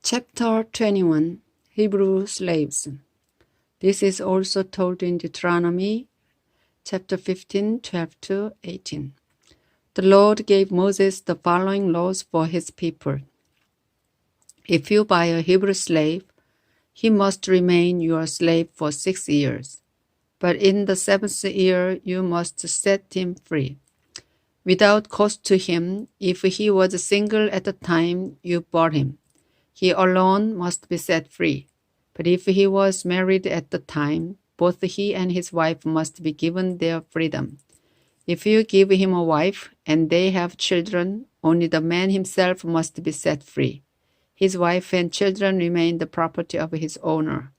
Chapter 21 Hebrew Slaves. This is also told in Deuteronomy chapter 15, 12-18. The Lord gave Moses the following laws for his people. If you buy a Hebrew slave, he must remain your slave for 6 years. But in the 7th year, you must set him free, without cost to him, if he was single at the time you bought him. He alone must be set free. But if he was married at the time, both he and his wife must be given their freedom. If you give him a wife and they have children, only the man himself must be set free. His wife and children remain the property of his owner.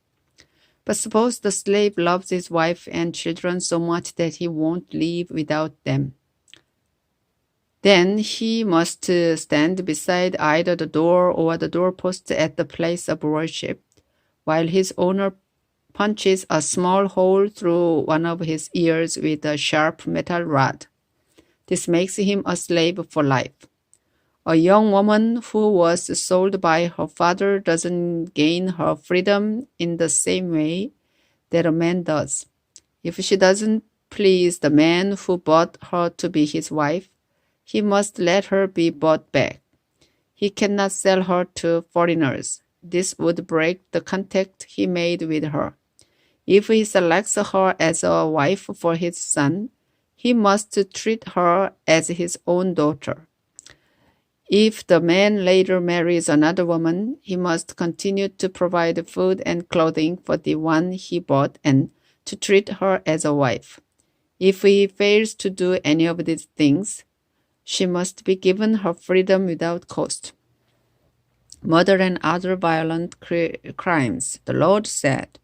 But suppose the slave loves his wife and children so much that he won't leave without them. Then he must stand beside either the door or the doorpost at the place of worship, while his owner punches a small hole through one of his ears with a sharp metal rod. This makes him a slave for life. A young woman who was sold by her father doesn't gain her freedom in the same way that a man does. If she doesn't please the man who bought her to be his wife, he must let her be bought back. He cannot sell her to foreigners. This would break the contract he made with her. If he selects her as a wife for his son, he must treat her as his own daughter. If the man later marries another woman, he must continue to provide food and clothing for the one he bought and to treat her as a wife. If he fails to do any of these things, she must be given her freedom without cost. Murder and other violent crimes. The Lord said,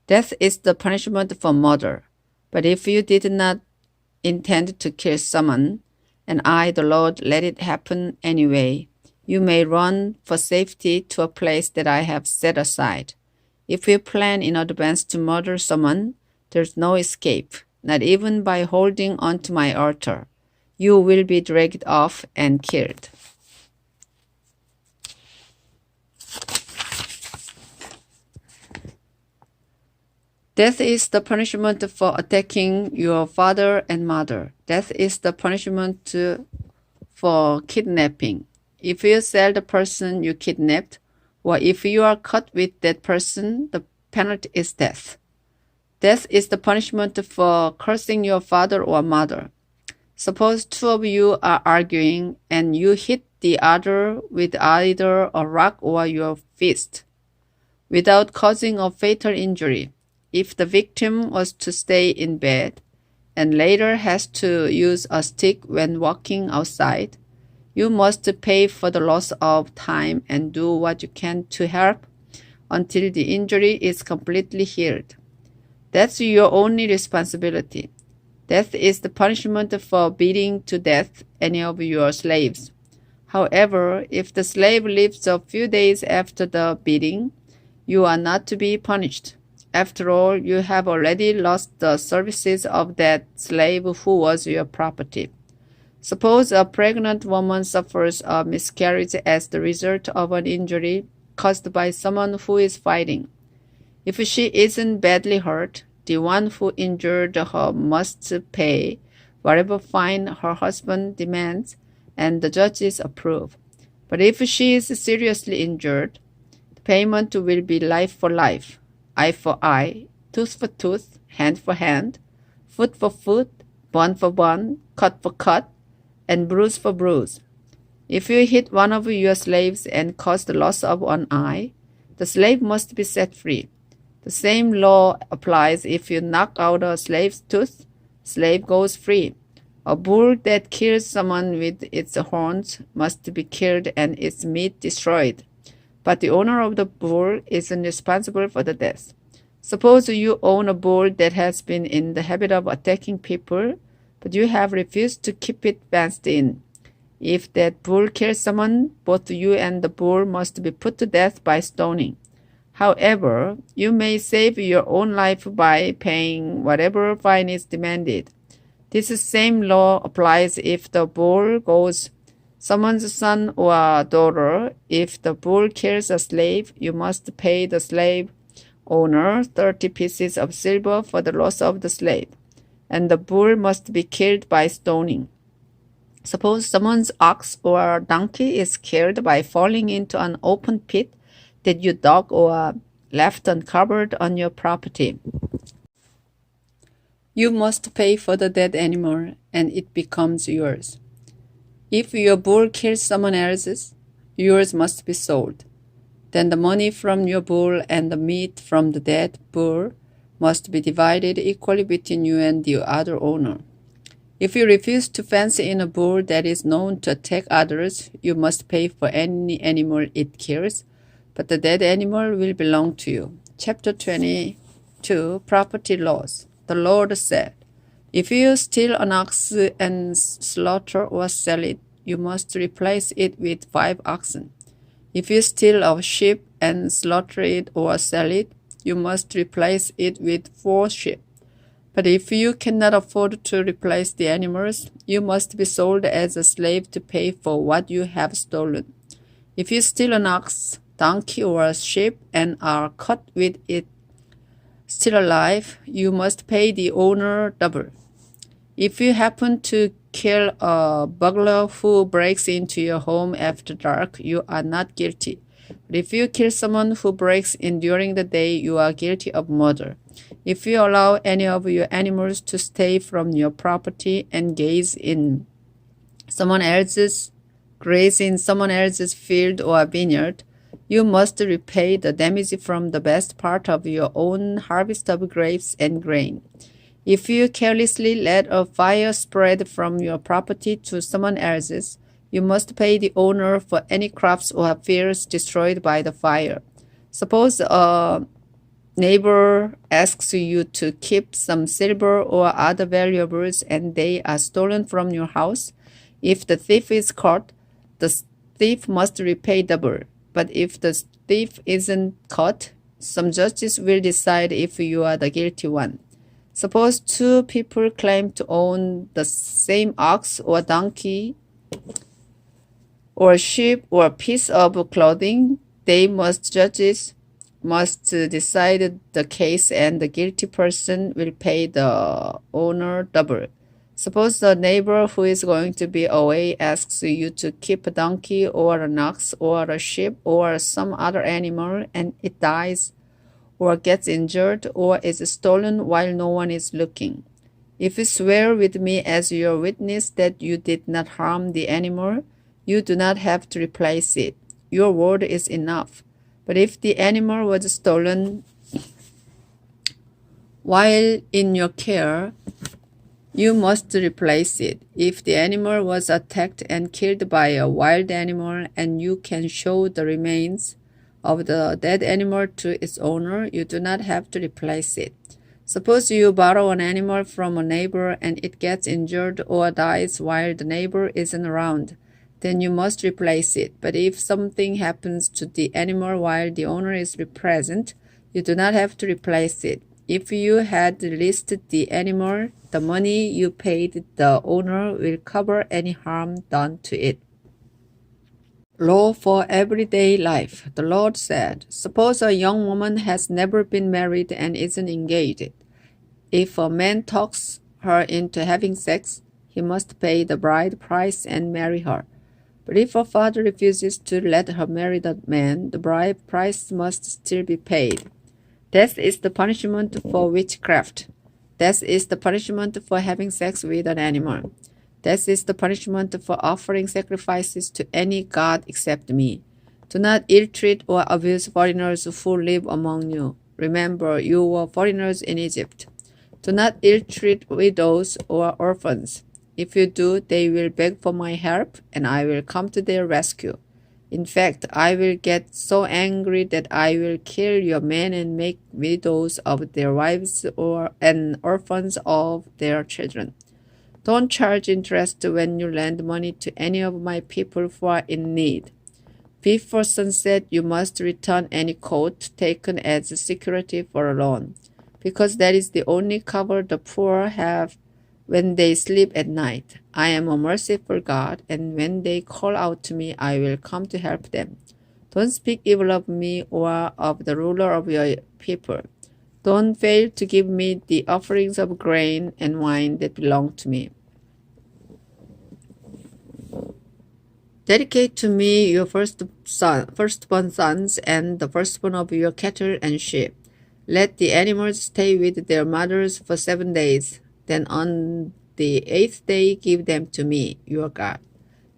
"Death is the punishment for murder. But if you did not intend to kill someone, and I, the Lord, let it happen anyway, you may run for safety to a place that I have set aside. If you plan in advance to murder someone, there's no escape, not even by holding on to my altar. You will be dragged off and killed." Death is the punishment for attacking your father and mother. Death is the punishment for kidnapping. If you sell the person you kidnapped, or if you are caught with that person, the penalty is death. Death is the punishment for cursing your father or mother. Suppose two of you are arguing and you hit the other with either a rock or your fist, without causing a fatal injury. If the victim was to stay in bed and later has to use a stick when walking outside, you must pay for the loss of time and do what you can to help until the injury is completely healed. That's your only responsibility. Death is the punishment for beating to death any of your slaves. However, if the slave lives a few days after the beating, you are not to be punished. After all, you have already lost the services of that slave who was your property. Suppose a pregnant woman suffers a miscarriage as the result of an injury caused by someone who is fighting. If she isn't badly hurt, the one who injured her must pay whatever fine her husband demands and the judges approve. But if she is seriously injured, the payment will be life for life, eye for eye, tooth for tooth, hand for hand, foot for foot, bone for bone, cut for cut, and bruise for bruise. If you hit one of your slaves and cause the loss of one eye, the slave must be set free. The same law applies if you knock out a slave's tooth, slave goes free. A bull that kills someone with its horns must be killed and its meat destroyed. But the owner of the bull isn't responsible for the death. Suppose you own a bull that has been in the habit of attacking people, but you have refused to keep it fenced in. If that bull kills someone, both you and the bull must be put to death by stoning. However, you may save your own life by paying whatever fine is demanded. This same law applies if the bull goes someone's son or daughter. If the bull kills a slave, you must pay the slave owner 30 pieces of silver for the loss of the slave, and the bull must be killed by stoning. Suppose someone's ox or donkey is killed by falling into an open pit that you dug or left uncovered on your property. You must pay for the dead animal, and it becomes yours. If your bull kills someone else's, yours must be sold. Then the money from your bull and the meat from the dead bull must be divided equally between you and the other owner. If you refuse to fence in a bull that is known to attack others, you must pay for any animal it kills, but the dead animal will belong to you. Chapter 22, Property Laws. The Lord said, if you steal an ox and slaughter or sell it, you must replace it with 5 oxen. If you steal a sheep and slaughter it or sell it, you must replace it with 4 sheep. But if you cannot afford to replace the animals, you must be sold as a slave to pay for what you have stolen. If you steal an ox, donkey, or a sheep and are caught with it still alive, you must pay the owner double. If you happen to kill a burglar who breaks into your home after dark, you are not guilty. But if you kill someone who breaks in during the day, you are guilty of murder. If you allow any of your animals to stay from your property and graze in someone else's field or vineyard, you must repay the damage from the best part of your own harvest of grapes and grain. If you carelessly let a fire spread from your property to someone else's, you must pay the owner for any crops or fields destroyed by the fire. Suppose a neighbor asks you to keep some silver or other valuables and they are stolen from your house. If the thief is caught, the thief must repay double. But if the thief isn't caught, some judges will decide if you are the guilty one. Suppose 2 people claim to own the same ox or donkey or sheep or a piece of clothing. Judges must decide the case, and the guilty person will pay the owner double. Suppose the neighbor who is going to be away asks you to keep a donkey or an ox or a sheep or some other animal, and it dies or gets injured or is stolen while no one is looking. If you swear with me as your witness that you did not harm the animal, you do not have to replace it. Your word is enough. But if the animal was stolen while in your care, you must replace it. If the animal was attacked and killed by a wild animal and you can show the remains of the dead animal to its owner, you do not have to replace it. Suppose you borrow an animal from a neighbor and it gets injured or dies while the neighbor isn't around. Then you must replace it. But if something happens to the animal while the owner is present, you do not have to replace it. If you had listed the animal, the money you paid the owner will cover any harm done to it. Law for everyday life. The Lord said, suppose a young woman has never been married and isn't engaged. If a man talks her into having sex, he must pay the bride price and marry her. But if her father refuses to let her marry the man, the bride price must still be paid. Death is the punishment for witchcraft. Death is the punishment for having sex with an animal. Death is the punishment for offering sacrifices to any god except me. Do not ill-treat or abuse foreigners who live among you. Remember, you were foreigners in Egypt. Do not ill-treat widows or orphans. If you do, they will beg for my help, and I will come to their rescue. In fact, I will get so angry that I will kill your men and make widows of their wives and orphans of their children. Don't charge interest when you lend money to any of my people who are in need. Before sunset, you must return any coat taken as security for a loan, because that is the only cover the poor have when they sleep at night. I am a merciful God, and when they call out to me, I will come to help them. Don't speak evil of me or of the ruler of your people. Don't fail to give me the offerings of grain and wine that belong to me. Dedicate to me your firstborn sons and the firstborn of your cattle and sheep. Let the animals stay with their mothers for 7 days. Then on the 8th day give them to me, your God.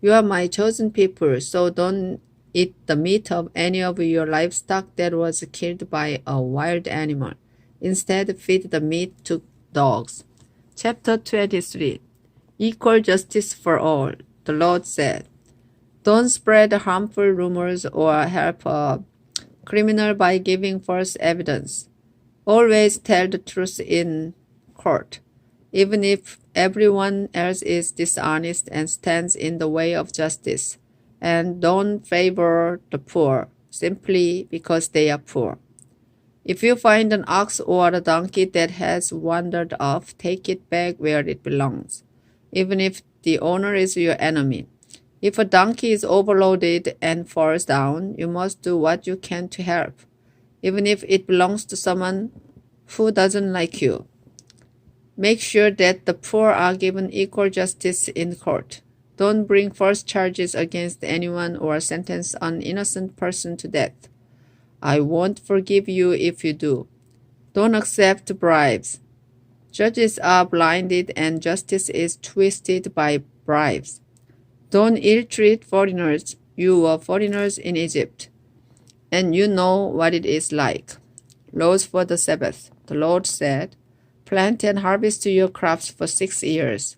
You are my chosen people, so don't eat the meat of any of your livestock that was killed by a wild animal. Instead, feed the meat to dogs. Chapter 23. Equal justice for all. The Lord said, don't spread harmful rumors or help a criminal by giving false evidence. Always tell the truth in court, even if everyone else is dishonest and stands in the way of justice. And don't favor the poor simply because they are poor. If you find an ox or a donkey that has wandered off, take it back where it belongs, even if the owner is your enemy. If a donkey is overloaded and falls down, you must do what you can to help, even if it belongs to someone who doesn't like you. Make sure that the poor are given equal justice in court. Don't bring false charges against anyone or sentence an innocent person to death. I won't forgive you if you do. Don't accept bribes. Judges are blinded and justice is twisted by bribes. Don't ill-treat foreigners. You were foreigners in Egypt, and you know what it is like. Laws for the Sabbath. The Lord said, plant and harvest your crops for 6 years,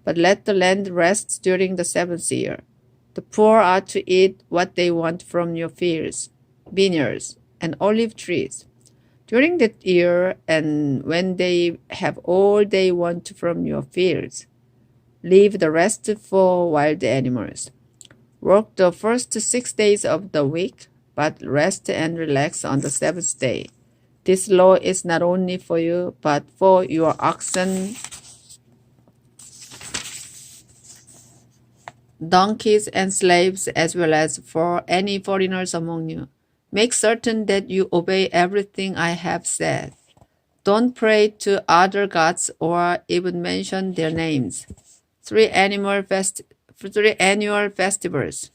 but let the land rest during the 7th year. The poor are to eat what they want from your fields, vineyards, and olive trees during that year, and when they have all they want from your fields. Leave the rest for wild animals. Work the first 6 days of the week, but rest and relax on the 7th day. This law is not only for you, but for your oxen, donkeys, and slaves, as well as for any foreigners among you. Make certain that you obey everything I have said. Don't pray to other gods or even mention their names. 3 annual festivals.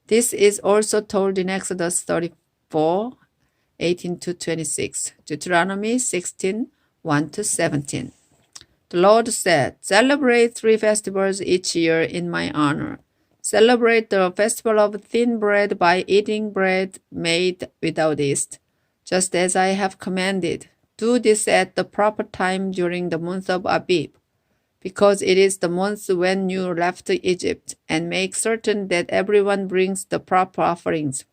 This is also told in Exodus 34, 18-26, Deuteronomy 16, 1-17. The Lord said, celebrate 3 festivals each year in my honor. Celebrate the festival of thin bread by eating bread made without yeast, just as I have commanded. Do this at the proper time during the month of Abib, because it is the month when you left Egypt, and make certain that everyone brings the proper offerings.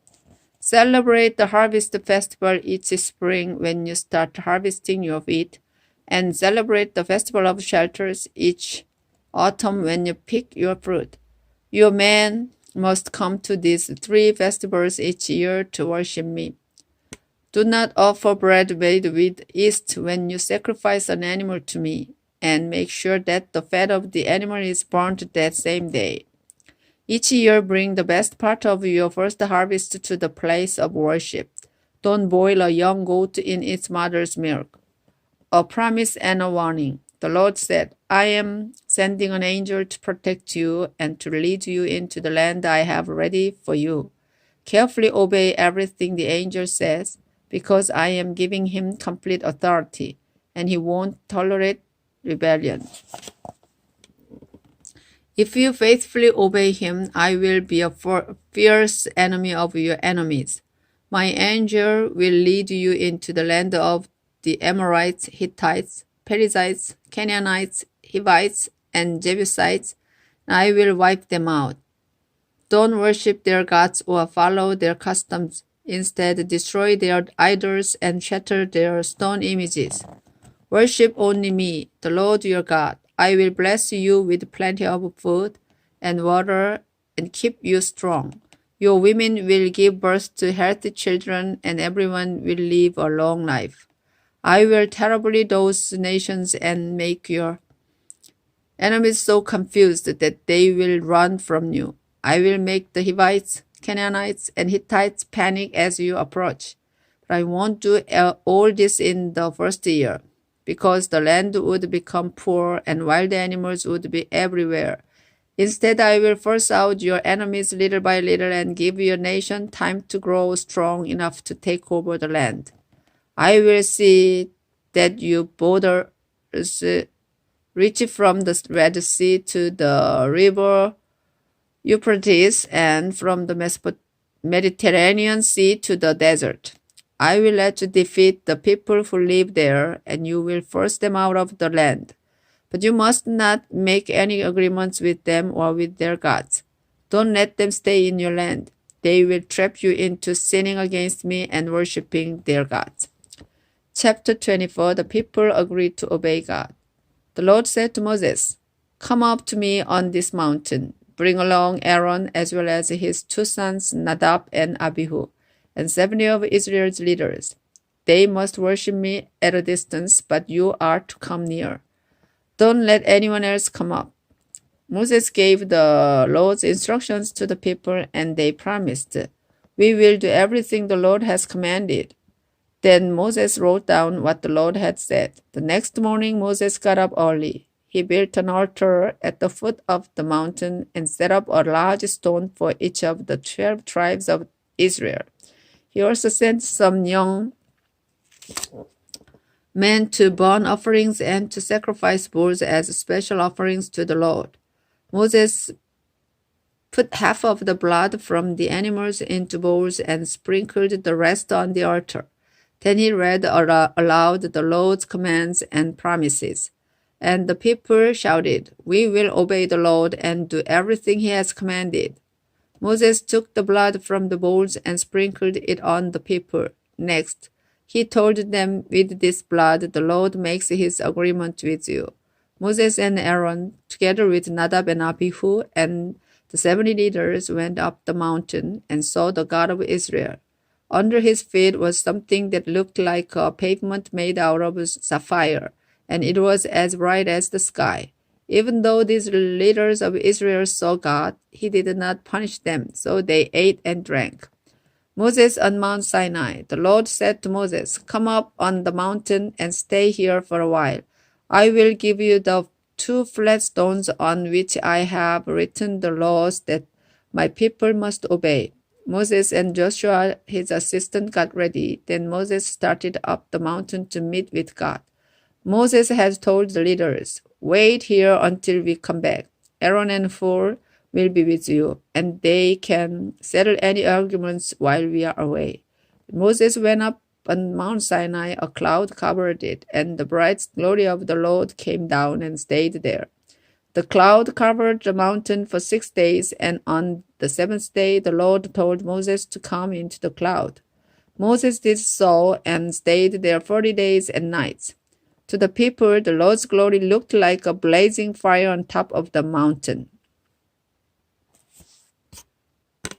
Celebrate the harvest festival each spring when you start harvesting your wheat, and celebrate the festival of shelters each autumn when you pick your fruit. Your men must come to these 3 festivals each year to worship me. Do not offer bread made with yeast when you sacrifice an animal to me, and make sure that the fat of the animal is burnt that same day. Each year bring the best part of your first harvest to the place of worship. Don't boil a young goat in its mother's milk. A promise and a warning. The Lord said, I am sending an angel to protect you and to lead you into the land I have ready for you. Carefully obey everything the angel says, because I am giving him complete authority, and he won't tolerate rebellion. If you faithfully obey him, I will be a fierce enemy of your enemies. My angel will lead you into the land of the Amorites, Hittites, Perizzites, Canaanites, Hivites, and Jebusites, and I will wipe them out. Don't worship their gods or follow their customs. Instead, destroy their idols and shatter their stone images. Worship only me, the Lord your God. I will bless you with plenty of food and water and keep you strong. Your women will give birth to healthy children, and everyone will live a long life. I will terribly those nations and make your enemies so confused that they will run from you. I will make the Hivites, Canaanites, and Hittites panic as you approach. But I won't do all this in the first year, because the land would become poor and wild animals would be everywhere. Instead, I will force out your enemies little by little and give your nation time to grow strong enough to take over the land. I will see that your borders reach from the Red Sea to the river Euphrates and from the Mediterranean Sea to the desert. I will let you defeat the people who live there, and you will force them out of the land. But you must not make any agreements with them or with their gods. Don't let them stay in your land. They will trap you into sinning against me and worshiping their gods. Chapter 24. The people agreed to obey God. The Lord said to Moses, "Come up to me on this mountain. Bring along Aaron as well as his 2 sons Nadab and Abihu, and 70 of Israel's leaders. They must worship me at a distance, but you are to come near. Don't let anyone else come up." Moses gave the Lord's instructions to the people, and they promised, "We will do everything the Lord has commanded." Then Moses wrote down what the Lord had said. The next morning Moses got up early. He built an altar at the foot of the mountain and set up a large stone for each of the 12 tribes of Israel. He also sent some young men to burn offerings and to sacrifice bulls as special offerings to the Lord. Moses put half of the blood from the animals into bowls and sprinkled the rest on the altar. Then he read aloud the Lord's commands and promises. And the people shouted, "We will obey the Lord and do everything he has commanded." Moses took the blood from the bowls and sprinkled it on the people. Next, he told them, "With this blood the Lord makes his agreement with you." Moses and Aaron, together with Nadab and Abihu and the 70 leaders, went up the mountain and saw the God of Israel. Under his feet was something that looked like a pavement made out of sapphire, and it was as bright as the sky. Even though these leaders of Israel saw God, he did not punish them, so they ate and drank. Moses on Mount Sinai. The Lord said to Moses, "Come up on the mountain and stay here for a while. I will give you the 2 flat stones on which I have written the laws that my people must obey." Moses and Joshua, his assistant, got ready. Then Moses started up the mountain to meet with God. Moses had told the leaders, "Wait here until we come back. Aaron and Hur will be with you, and they can settle any arguments while we are away." Moses went up on Mount Sinai. A cloud covered it, and the bright glory of the Lord came down and stayed there. The cloud covered the mountain for 6 days, and on the 7th day the Lord told Moses to come into the cloud. Moses did so and stayed there 40 days and nights. To the people, the Lord's glory looked like a blazing fire on top of the mountain.